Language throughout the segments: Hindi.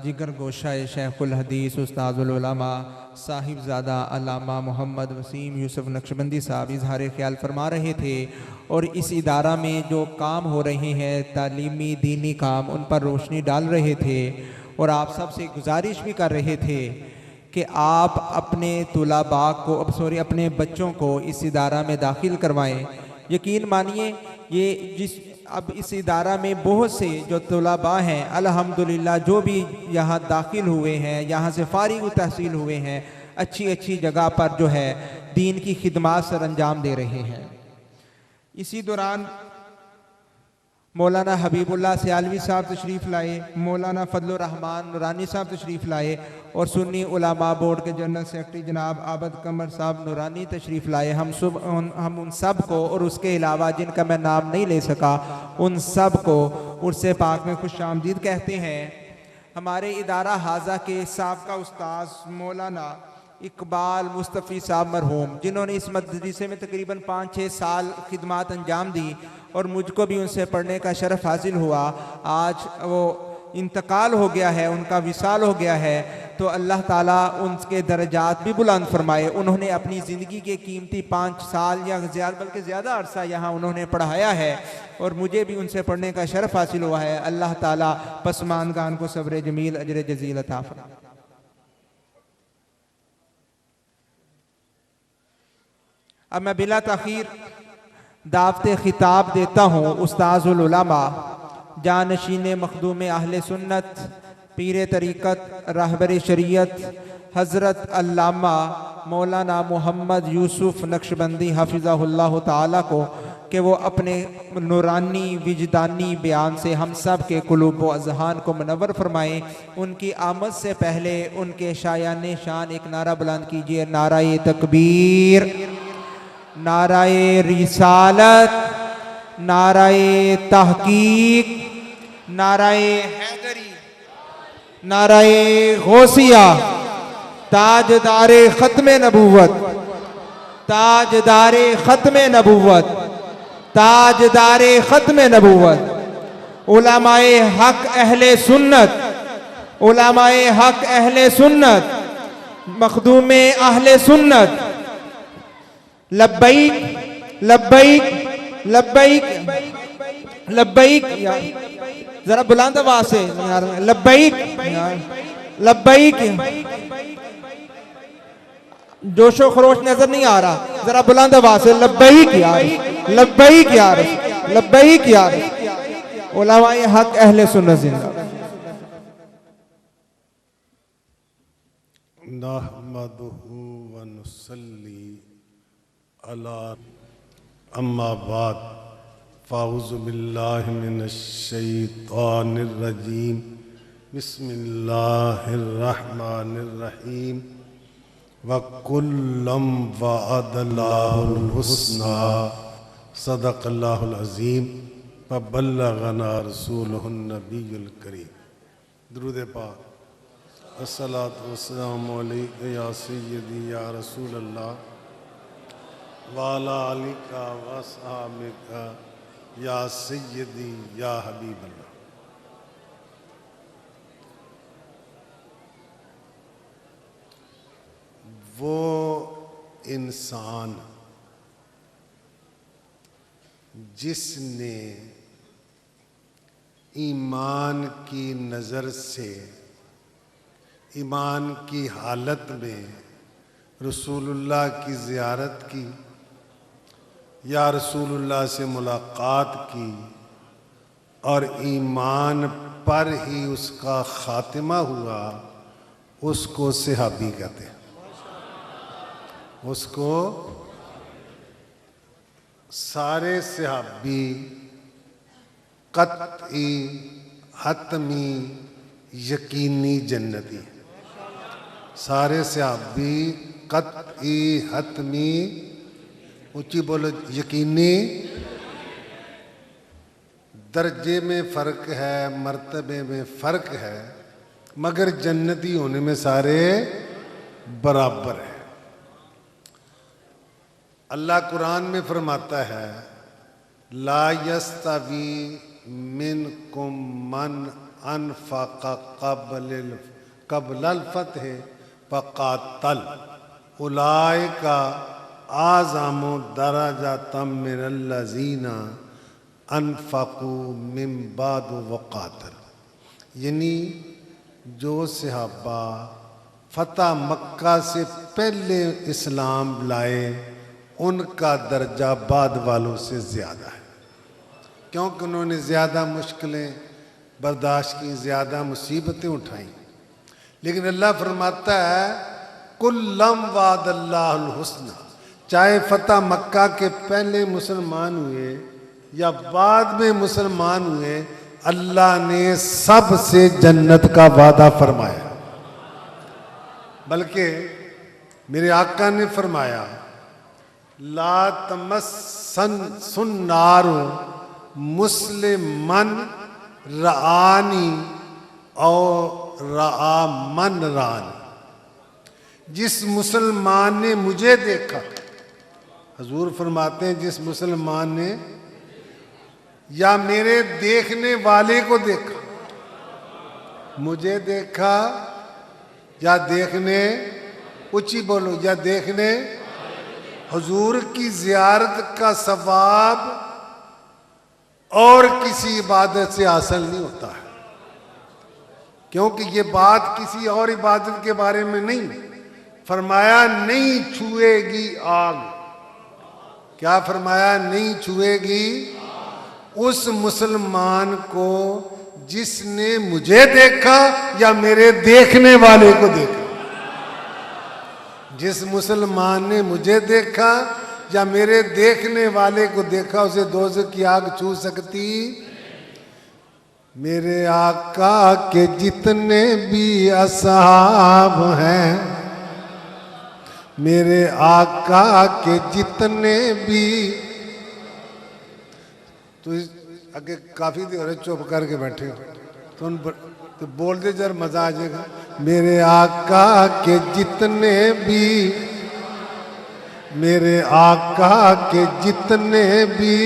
जिगर गोशा शेखुल हदीस उस्ताजुल उलमा साहिबजादा अल्लामा मोहम्मद वसीम यूसुफ नक्शबंदी साहब इजहार ख्याल फरमा रहे थे और इस इदारा में जो काम हो रहे हैं तालीमी दीनी काम, उन पर रोशनी डाल रहे थे और आप सब से गुजारिश भी कर रहे थे कि आप अपने तुलाबा को अपने बच्चों को इस इदारा में दाखिल करवाएं। यकीन मानिए ये अब इस इदारा में बहुत से जो तुलाबा हैं अल्हम्दुलिल्लाह जो भी यहाँ दाखिल हुए हैं, यहाँ से फारिग तहसील हुए हैं, अच्छी अच्छी जगह पर जो है दीन की खिदमत सर अंजाम दे रहे हैं। इसी दौरान मौलाना हबीबुल्लाह सियालवी साहब तशरीफ़ लाए, मौलाना फजलुर रहमान नूरानी साहब तशरीफ़ लाए और सुन्नी उलमा बोर्ड के जनरल सेक्रेटरी जनाब आबद कमर साहब नूरानी तशरीफ़ लाए। हम उन सब को और उसके अलावा जिनका मैं नाम नहीं ले सका उन सब को उर्से पाक में खुश आमदीद कहते हैं। हमारे इदारा हाजा के साबका उस्ताद मौलाना इकबाल मुस्तफ़ी साहब मरहूम, जिन्होंने इस मदरसे में तकरीबन 5-6 साल खिदमत अंजाम दी और मुझको भी उनसे पढ़ने का शरफ हासिल हुआ। आज वो इंतकाल हो गया है, उनका विसाल हो गया है, तो अल्लाह ताला उनके दर्जात भी बुलंद फरमाए। उन्होंने अपनी ज़िंदगी के कीमती 5 साल या बल्कि ज़्यादा अरसा यहाँ उन्होंने पढ़ाया है और मुझे भी उनसे पढ़ने का शरफ हासिल हुआ है। अल्लाह ताला पसमानगान को सब्र जमील अजर जजील अता फरमाए। अब मैं बिला ताखीर दावते खिताब देता हूँ उस्ताजुल उलमा जानशीन मखदूम अहले सुन्नत पीर तरीक़त रहबर शरीयत हज़रत अल्लामा मौलाना मोहम्मद यूसुफ नक्शबंदी हफिज़हुल्लाह ताला को कि वो अपने नूरानी विजदानी बयान से हम सब के कुलूब व अज़हान को मुनव्वर फरमाएँ। उनकी आमद से पहले उनके शायान शान एक नारा बुलंद कीजिए, नाराए तकबीर, नाराए रिसालत, नाराए तहकीक, नाराए हैदरी, नाराए गौसिया, ताजदारे खत्मे नबूवत, ताजदारे खत्मे नबूवत, ताजदारे खत्मे नबूवत, उलमाए हक अहले सुन्नत, उलमाए हक अहले सुन्नत, मखदूमे अहले सुन्नत, लब्बैक लब्बैक लब्बैक लब्बैक, जरा बुलंद आवाज से लब्बैक लब्बैक, जोशो खरोश नजर नहीं आ रहा, जरा बुलंद आवाज से लब्बैक यार, लब्बैक यार, लब्बैक यार। उलमाए हक अहले सुन्नत जिंदाबाद। नहमदुहु व नुसल्ली अला अम्मा बाद फ़ाऊज़ु बिल्लाहि मिनश शैतानिर रजीम बिस्मिल्लाहिर रहमानिर रहीम व कुल्लम वअदल्लाहुल हुस्ना सदक़ल्लाहुल अज़ीम व बल्लगना रसूलुहुन नबियुल करीम। दुरूद पाक। अस्सलातु वस्सलामु अलैका या सय्यदी या रसूलल्लाह वाला अलिका वसहाबिका या सय्यदी या हबीबल्लाह। वो इंसान जिसने ईमान की नज़र से ईमान की हालत में रसूलुल्लाह की ज़ियारत की या रसूलुल्लाह से मुलाकात की और ईमान पर ही उसका ख़ातिमा हुआ, उसको सहाबी कहते हैं। उसको सारे सहाबी कतई हतमी यकीनी जन्नती, सारे सहाबी कतई हतमी, ऊंची बोलो, यकीनी। दर्जे में फ़र्क है, मर्तबे में फ़र्क है, मगर जन्नती होने में सारे बराबर है। अल्लाह कुरान में फरमाता है ला यस्तवी मिनकुम मन अनफक कबल फतह फ़क़ातल उलाइका आज़मु दरजतम मिनल्लज़ीना अनफ़क़ू मिन बाद वक़ातल। यानी जो सहाबा फ़तह मक्का से पहले इस्लाम लाए उनका दर्जा बाद वालों से ज़्यादा है, क्योंकि उन्होंने ज़्यादा मुश्किलें बर्दाश्त की, ज़्यादा मुसीबतें उठाई। लेकिन अल्लाह फरमाता है कुल्लम वादल्लाहुल हुस्ना, चाहे फ़तह मक्का के पहले मुसलमान हुए या बाद में मुसलमान हुए, अल्लाह ने सबसे जन्नत का वादा फरमाया। बल्कि मेरे आका ने फरमाया ला तमस्सन सुन्नारो मुस्लिमन रानी और रा मन रान, जिस मुसलमान ने मुझे देखा, हजूर फरमाते हैं जिस मुसलमान ने या मेरे देखने वाले को देखा, मुझे देखा या देखने, ऊंची बोलो, या देखने, हुजूर की जियारत का सवाब और किसी इबादत से हासिल नहीं होता है, क्योंकि ये बात किसी और इबादत के बारे में नहीं। फरमाया नहीं छुएगी आग, क्या फरमाया? नहीं छुएगी उस मुसलमान को जिसने मुझे देखा या मेरे देखने वाले को देखा। जिस मुसलमान ने मुझे देखा या मेरे देखने वाले को देखा, उसे दोज़ख की आग छू सकती। मेरे आका के जितने भी असहाब हैं, मेरे आका के जितने भी, तो आगे काफी देर हो रहे चुप करके बैठे हो, तो बोल दे जरा, मजा आ जाएगा। मेरे आका के जितने भी, मेरे आका के जितने भी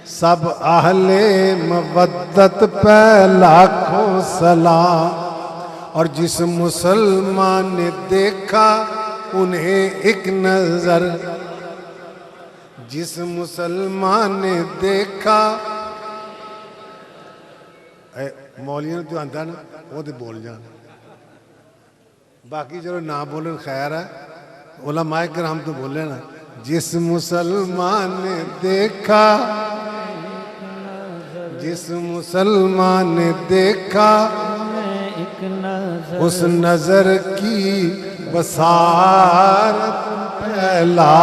सब अहले मवद्दत पे लाखों सलाम, और जिस मुसलमान ने देखा उन्हें एक नजर, जिस मुसलमान ने देखा, मौलिया तो आंदा ना वो तो बोल जान, बाकी चलो ना बोले खैर है, उलमाए किराम तो बोले ना। जिस मुसलमान ने देखा, जिस मुसलमान ने देखा, उस नजर की बसारत पहला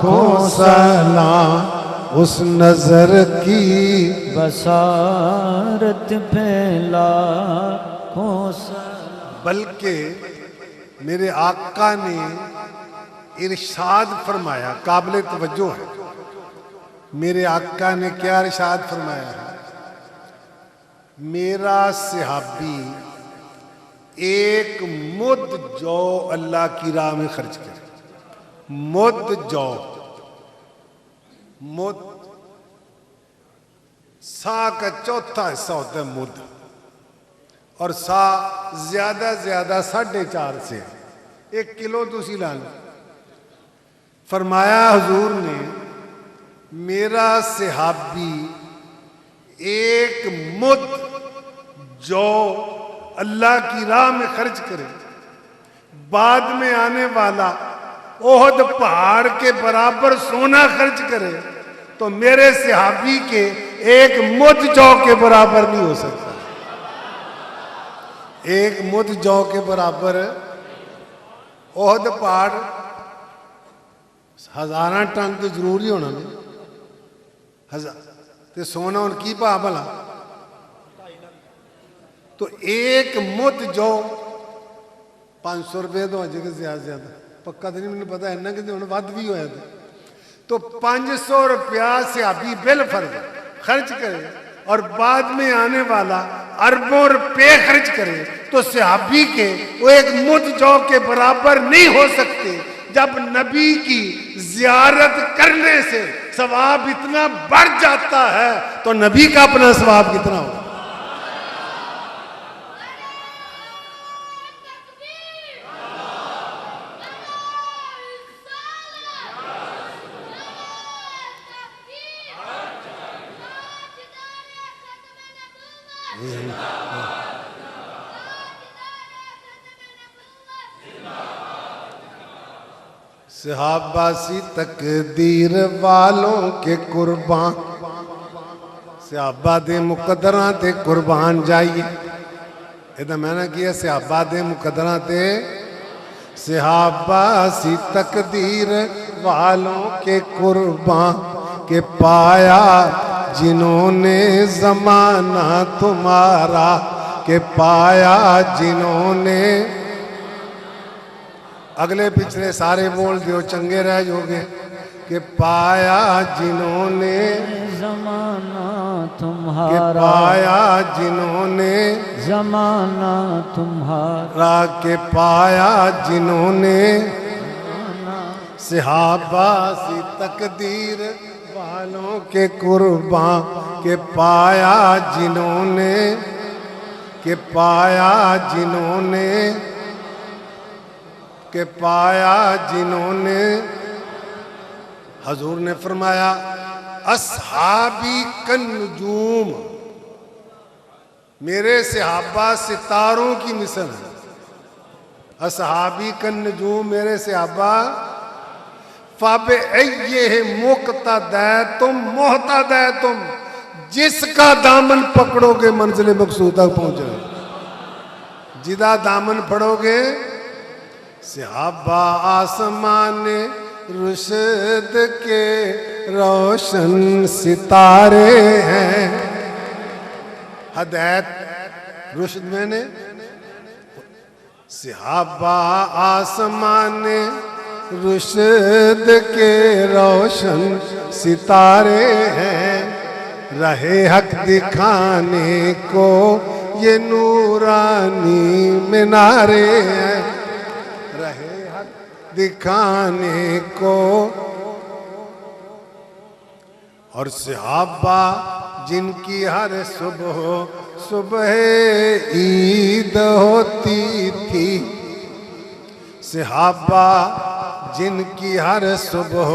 को सलाम, उस नजर की बसारत फैला को सलाम। बल्कि मेरे आका ने इरशाद फरमाया, काबिल तवज्जो है, मेरे आका ने क्या इरशाद फरमाया है? मेरा सहाबी एक मुद जौ अल्लाह की राह में खर्च करे, मुद जौ, मुद सा का चौथा हिस्सा होता है मुद, और सा ज्यादा 4.5 से 1 किलो तुसी ला लो। फरमाया हुजूर ने मेरा सहाबी एक मुद जो अल्लाह की राह में खर्च करे, बाद में आने वाला ओहद पहाड़ के बराबर सोना खर्च करे, तो मेरे सहाबी के एक मुद जौ के बराबर नहीं हो सकता। एक मुद जौ के बराबर ओहद पहाड़ 1000 टन तो जरूर ही होना नहीं, ते सोना हूं की भाव भला। तो एक मुद जो 500 रुपये तो अजे कि ज्यादा पक्का तो नहीं, मैंने पता है ना कि हूँ वध भी होया तो 500 रुपया सहाबी बिल फर्ज खर्च करे और बाद में आने वाला अरबों रुपए खर्च करे, तो सहाबी के वो एक मुद जौ के बराबर नहीं हो सकते। जब नबी की जियारत करने से सवाब इतना बढ़ जाता है तो नबी का अपना सवाब कितना होगा। सहाबासी तकदीर वालों के कुर्बान, सहाबा दे मुकद्दरां ते कुर्बान जाइए। इहदा मैंने किया सहाबा दे मुकद्दरां ते, सहाबासी तकदीर वालों के कुर्बान के पाया जिन्होंने जमाना तुम्हारा, के पाया जिन्होंने। अगले पिछले सारे बोल दियो चंगे रह जोगे। कि पाया जिन्होंने जमाना के तुम्हारा, पाया जिन्होंने जमाना तुम्हारा, के पाया जिन्होंने सहाबासी तकदीर वालों के कुर्बान के पाया जिन्होंने, के पाया जिन्होंने, के पाया जिन्होंने। हजूर ने फरमाया असहाबी कन नुजूम, मेरे सहाबा सितारों की मिसल है। असहाबी कन नुजूम, मेरे सहाबा फाबे ये मुक्तदा तुम मोहतदा तुम, जिसका दामन पकड़ोगे मंजिल मकसूद तक पहुंचोगे। जिदा दामन पड़ोगे। सहाबा आसमान रुशद के रोशन सितारे हैं। हदायत रुशद मैंने, सहाबा आसमान रुशद के रोशन सितारे हैं। रहे हक दिखाने को ये नूरानी मीनारे हैं। रहे हक दिखाने को। और सहाबा जिनकी हर सुबह सुबह ईद होती थी, सहाबा जिनकी हर सुबह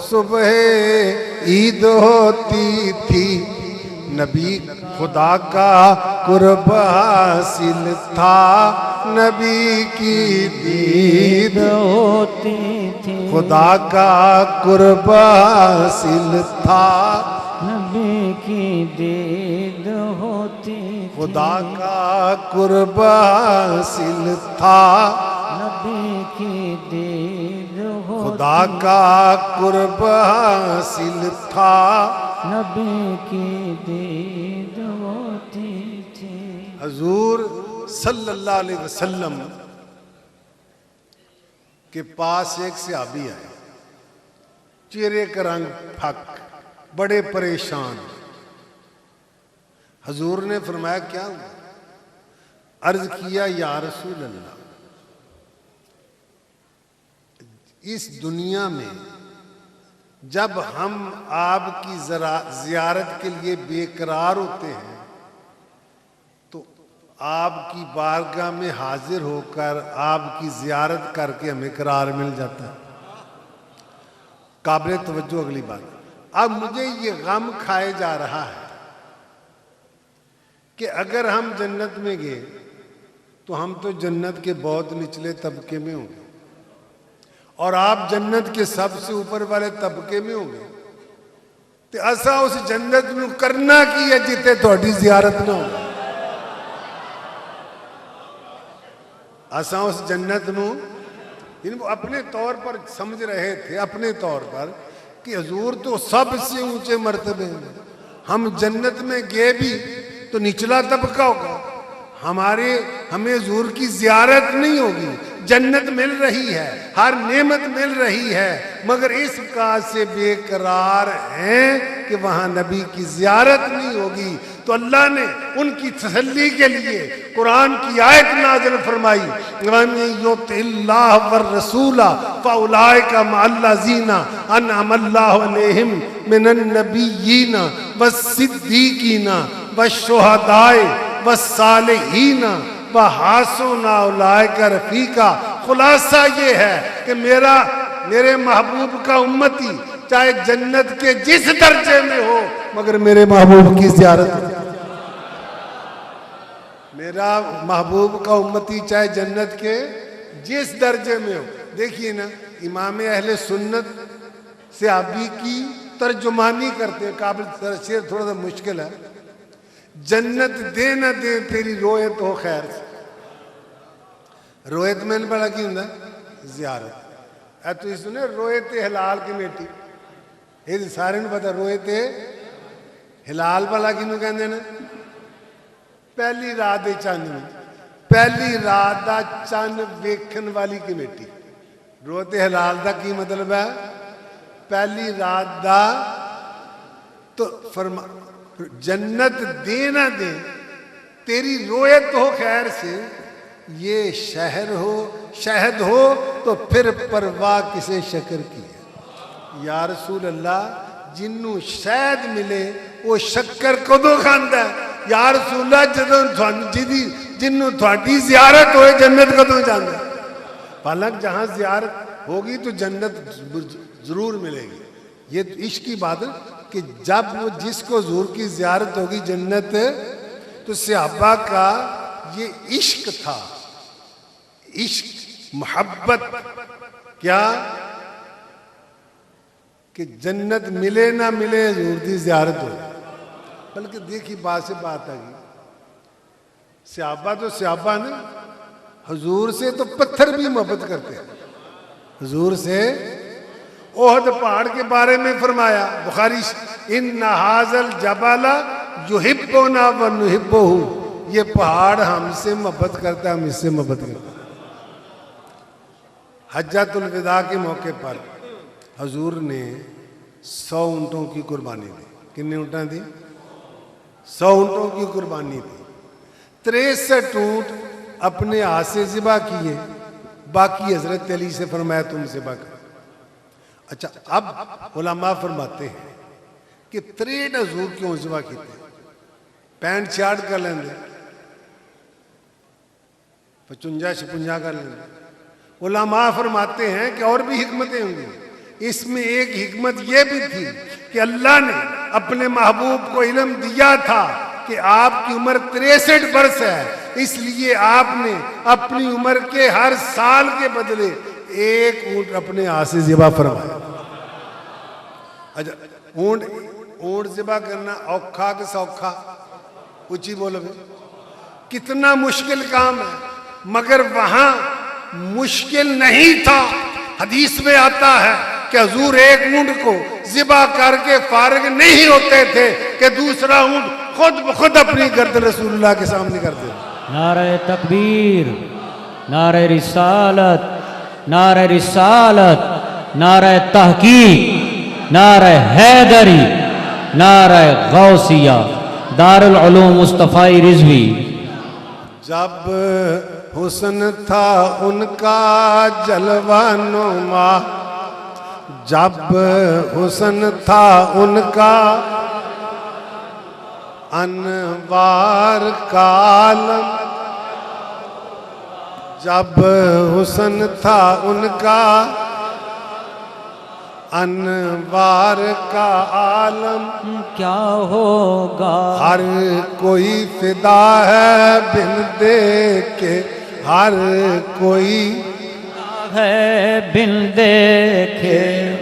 सुबह ईद होती थी। नबी खुदा का कुर्ब हासिल था, नबी की दीद होती थी। खुदा का कुर्ब हासिल था, नबी की दीद होती थी। खुदा का कुर्ब हासिल था, नबी की दीद होती। खुदा का कुर्ब हासिल था, नबी की दीद होती थी। हजूर सल्लल्लाहु अलैहि वसल्लम के पास एक सहाबी आए, चेहरे का रंग फक, बड़े परेशान। हजूर ने फरमाया क्या हुआ? अर्ज किया या रसूल अल्लाह, इस दुनिया में जब हम आपकी ज़ियारत के लिए बेकरार होते हैं तो आपकी बारगाह में हाजिर होकर आपकी ज़ियारत करके हमें करार मिल जाता है। काबिल तवज्जो अगली बात। अब मुझे ये गम खाए जा रहा है कि अगर हम जन्नत में गए तो हम तो जन्नत के बहुत निचले तबके में होंगे और आप जन्नत के सबसे ऊपर वाले तबके में होंगे। तो असा उस जन्नत में करना की है जिते थोड़ी ज़ियारत ना हो। असा उस जन्नत में इनको अपने तौर पर समझ रहे थे, अपने तौर पर कि हजूर तो सबसे ऊंचे मर्तबे हैं, हम जन्नत में गए भी तो निचला तबका होगा, हमें हजूर की ज़ियारत नहीं होगी। जन्नत मिल रही है, हर नेमत मिल रही है, मगर इस बात से बेकरार हैं कि वहां नबी की ज़ियारत नहीं होगी। तो अल्लाह ने उनकी तसल्ली के लिए कुरान की आयत नाज़िल फरमाई, युतिल्लाह वर रसूला फउलाइका मअल्लज़ीना अनअमल्लाहु अलैहिम मिनन नबिय्यीना वस्सिद्दीकीना वश्शुहदाए वस्सालिहीना वहासुना उलाइका रफीका। खुलासा ये है कि मेरे महबूब का उम्मती चाहे जन्नत के जिस दर्जे में हो, मगर मेरे महबूब की ज़ियारत। मेरा महबूब का उम्मती चाहे जन्नत के जिस दर्जे में हो। देखिए ना, इमाम अहले सुन्नत से अभी की तर्जुमानी करते हैं, काबिल शेर थोड़ा सा मुश्किल है। जन्नत दे ना दे तेरी रोयत हो खैर से। रोयत मैंने बड़ा की होंगे जियारत है। तो इसने रोयत हिलाल कमेटी, ये सारे ने पता रोयत हिलाल भला किनू कहते ना। पहली रात दे चंद में, पहली रात दा चंद वेखन वाली कमेटी। रोयत हिलाल दा की मतलब है? पहली रात दा। तो फरमा जन्नत दे ना दे तेरी रोयत हो खैर से, ये शहर हो शहद हो तो फिर परवाह किसे शक्कर की है। या रसूल अल्लाह, जिन्नू शहद मिले वो शक्कर कदों खांदा है? या रसूल अल्लाह, जदों जिन्नू थोड़ी जियारत होए जन्नत कदों जांदा? हालांकि जहां जियारत होगी तो जन्नत जरूर मिलेगी। ये तो इश्क की बात है कि जब वो जिसको हुजूर की जियारत होगी जन्नत, तो सहाबा का ये इश्क था, इश्क मोहब्बत, क्या कि जन्नत मिले ना मिले हुजूर की जियारत हो। बल्कि देखी बात से बात आ गई, सहाबा तो सहाबा ने हुजूर से तो पत्थर भी मोहब्बत करते हैं। हुजूर से ओहद पहाड़ के बारे में फरमाया बुखारी, इन हाजल जबाला युहिब्बुना व नुहिब्बुहु, ये पहाड़ हमसे मोहब्बत करता है, हम इससे मोहब्बत करते हैं। हज्जतुल विदा के मौके पर हुजूर ने 100 ऊँटों की कुर्बानी दी। कितने ऊँटें दी? 100 ऊँटों की कुर्बानी दी। 63 ऊँट अपने हाथ से ज़िबा किए, बाकी हजरत अली से फरमाया तुम ज़िबा करो। अच्छा, अब उलमा फरमाते हैं कि 63 हुजूर क्यों ज़िबा कीते? 65-66 कर लेंगे, 55-56 कर लेंगे। उलमा फरमाते हैं कि और भी हिकमतें होंगी। इसमें एक हिकमत यह भी थी कि अल्लाह ने अपने महबूब को इल्म दिया था कि आपकी उम्र 63 वर्ष है, इसलिए आपने अपनी उम्र के हर साल के बदले एक ऊंट अपने हाथ से ज़िबा फरमाया। अच्छा, ऊंट ज़िबा करना औखा कि सौखा? ऊंची बोलो, कितना मुश्किल काम है, मगर वहां मुश्किल नहीं था। हदीस में आता है कि हुजूर एक ऊंट को ज़िबा करके फारिग नहीं होते थे कि दूसरा ऊंट खुद ब खुद अपनी गर्दन रसूलुल्लाह के सामने करते थे। नारे तकबीर, नारे रिसालत, नारे रिसालत, नारे तहकीक, नारे हैदरी, नारे गौसिया, दारुल उलूम मुस्तफ़ाई रिजवी। जब हुस्न था उनका जलवानुमा, जब हुस्न था उनका अनवार कालम, जब हुस्न था उनका अनवार का आलम, क्या होगा हर कोई फिदा है बिन देखे, हर कोई है बिन देखे,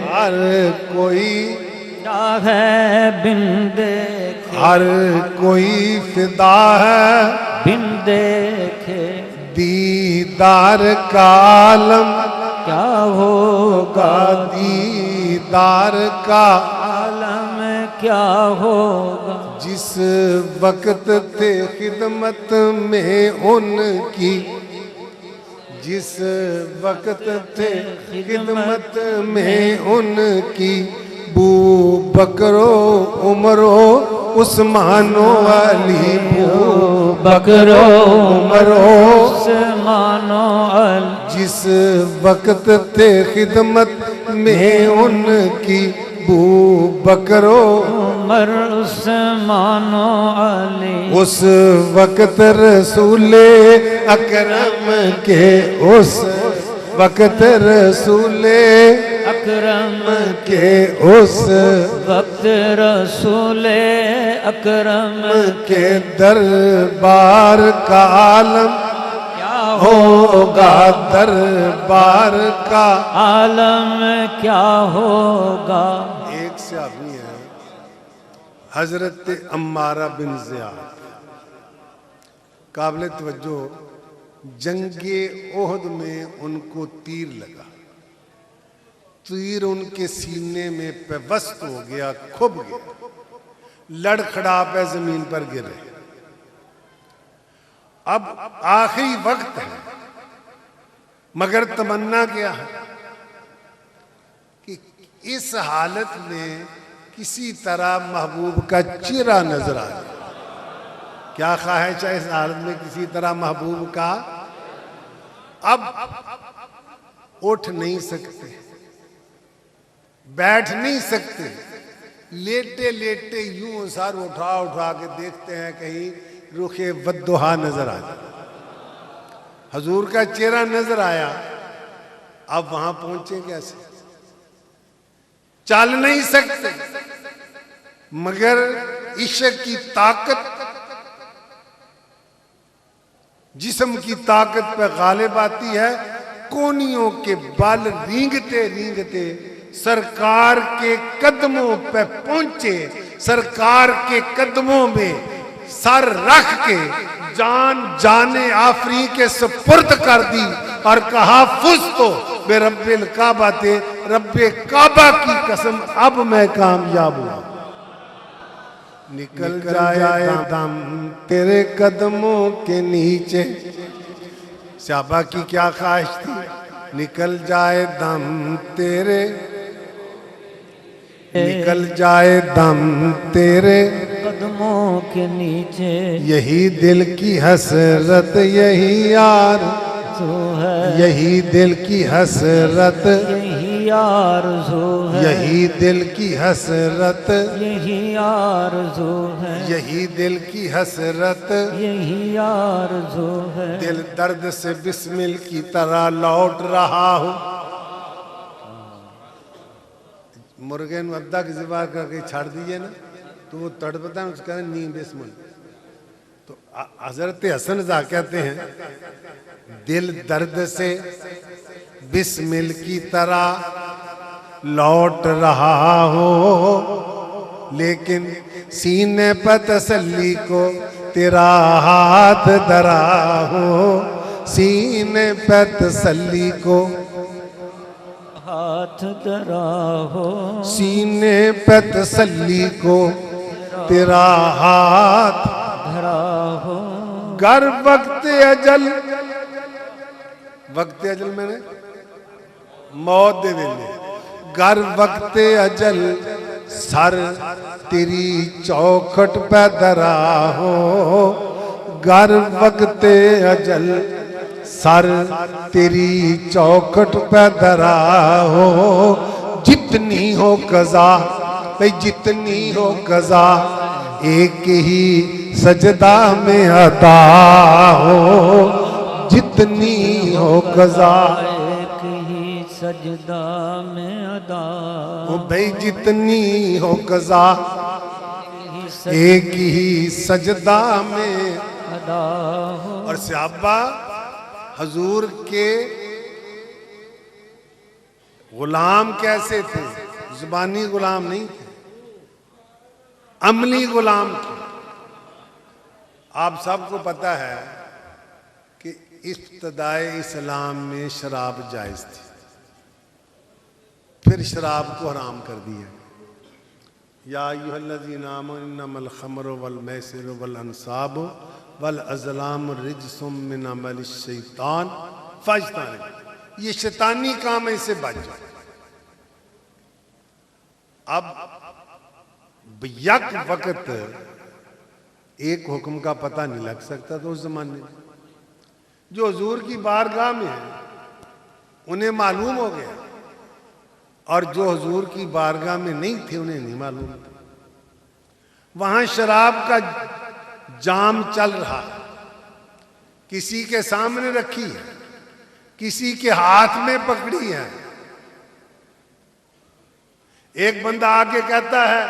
हर कोई है बिन देखे, हर कोई फिदा है बिन देखे, दीदार का आलम, क्या होगा दीदार का आलम, क्या होगा जिस वक्त थे खिदमत में उनकी, जिस वक्त थे खिदमत में उनकी, बू बकरो उमरो उस्मानो अली, बू बकरो उमरो उस्मानो अली, जिस वक्त थे खिदमत में उनकी, बू बकरो उमर उस्मानो अली, उस वक्त रसूले अकरम के, उस वक्त रसूले अकरम के उस वक्त रसूले अकरम के दरबार का आलम क्या होगा, दरबार का आलम क्या होगा। एक से अभी है हजरत अम्मारा बिन ज़ियाद, काबिल तवज्जो, जंगे ओहद में उनको तीर लगा, तीर उनके सीने में पेवस्त हो गया, खुब गया, लड़खड़ा पे जमीन पर गिरे। अब आखिरी वक्त है, मगर तमन्ना क्या है कि इस हालत में किसी तरह महबूब का चेहरा नजर आ जाए। क्या ख्वाहिश है इस हालत में किसी तरह महबूब का। अब उठ नहीं सकते, बैठ नहीं सकते, लेटे लेटे यूं सर उठा उठा के देखते हैं कहीं रुखे वद्दुहा नजर आ जाए। हजूर का चेहरा नजर आया, अब वहां पहुंचे कैसे, चल नहीं सकते, मगर इश्क की ताकत जिस्म की ताकत पे गालिब आती है। कोनियों के बल रींगते रींगते सरकार के कदमों पे पहुंचे, सरकार के कदमों में सर रख के जान जाने आफरी के सुपुर्द कर दी और कहा फुज तो बे रब्बिल काबा थे, रब्बे काबा की कसम अब मैं कामयाब हुआ। निकल जाए दम तेरे कदमों के नीचे, साहबा की क्या ख्वाहिश थी, निकल जाए दम तेरे, निकल जाए दम तेरे कदमों के नीचे, यही दिल की हसरत, यही यार जो है यही दिल की हसरत, यही आरज़ू है, यही दिल की हसरत, यही आरज़ू है, यही दिल की हसरत, यही आरज़ू है। दिल दर्द से बिस्मिल की तरह लौट रहा हूँ। मुर्गे ने अद्दा की ज़बान करके छाड़ दीजिए ना तो वो तड़पता है, उसका नी बिस्मिल। तो हजरत हसन ज़ा कहते हैं दिल दर्द से बिस्मिल की तरह लौट रहा हो, लेकिन सीने पर तसल्ली को तेरा हाथ धरा हो, सीने पर तसल्ली को हाथ धरा हो, सीने पे तसल्ली को तेरा हाथ धरा हो। गर वक्त अजल, वक्त अजल मैंने मौत दे वेले, गर वक्त अजल सर तेरी चौखट पे धरा हो, गर वक्त अजल सर तेरी चौखट पे धरा हो, जितनी हो कज़ा भाई जितनी हो कज़ा एक ही सजदा में अदा हो, जितनी हो कज़ा एक ही सजदा में अदा ओ भाई जितनी हो कज़ा ही एक ही सजदा में। अदा हो। और सहाबा हजूर के गुलाम कैसे थे, जुबानी गुलाम नहीं थे, अमली गुलाम थे। आप सबको पता है कि इब्तिदाए इस्लाम में शराब जायज़ थी, फिर शराब को हराम कर दिया। या अय्युहल्लज़ीना आमनू इन्नमल खम्रु वल मैसिरु वल अंसाबु वल अज़लामु रिज्सुम मिन अमलिश शैतान फज्तनिबू, ये शैतानी काम है, इससे बच जाओ। अब यक वक्त एक हुक्म का पता नहीं लग सकता, तो उस जमाने में जो हुजूर की बारगाह में है उन्हें मालूम हो गया, और जो हुजूर की बारगाह में नहीं थे उन्हें नहीं मालूम था। वहां शराब का जाम चल रहा है, किसी के सामने रखी है, किसी के हाथ में पकड़ी है, एक बंदा आके कहता है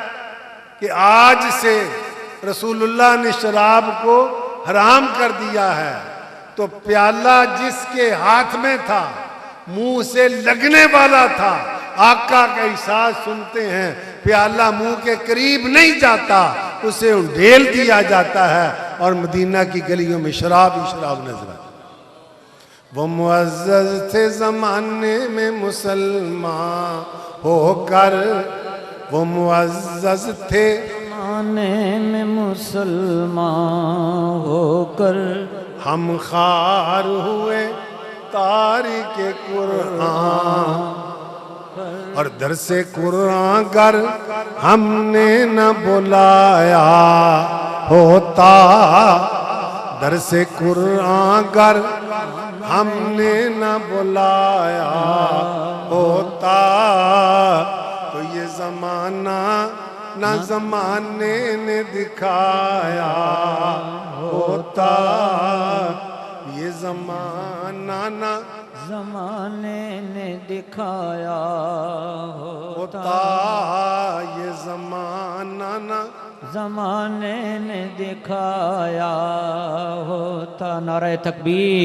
कि आज से रसूलुल्लाह ने शराब को हराम कर दिया है, तो प्याला जिसके हाथ में था, मुंह से लगने वाला था, आका का एहसास सुनते हैं, प्याला मुंह के करीब नहीं जाता, उसे उंडेल दिया जाता है और मदीना की गलियों में शराब ही शराब नजर आती। वो मुअज़्ज़ज़ थे जमाने में मुसलमान होकर, वो मुअज़्ज़ज़ थे जमाने में मुसलमान होकर, हम खार हुए तारिके कुरान, और दरसे कुरान गर हमने न बुलाया होता, दरसे कुरान गर हमने न बुलाया होता, तो ये जमाना न जमाने ने दिखाया होता, ये जमाना न जमाने ने दिखाया होता, ये जमाना न जमाने ने दिखाया होता। नारे तकबीर।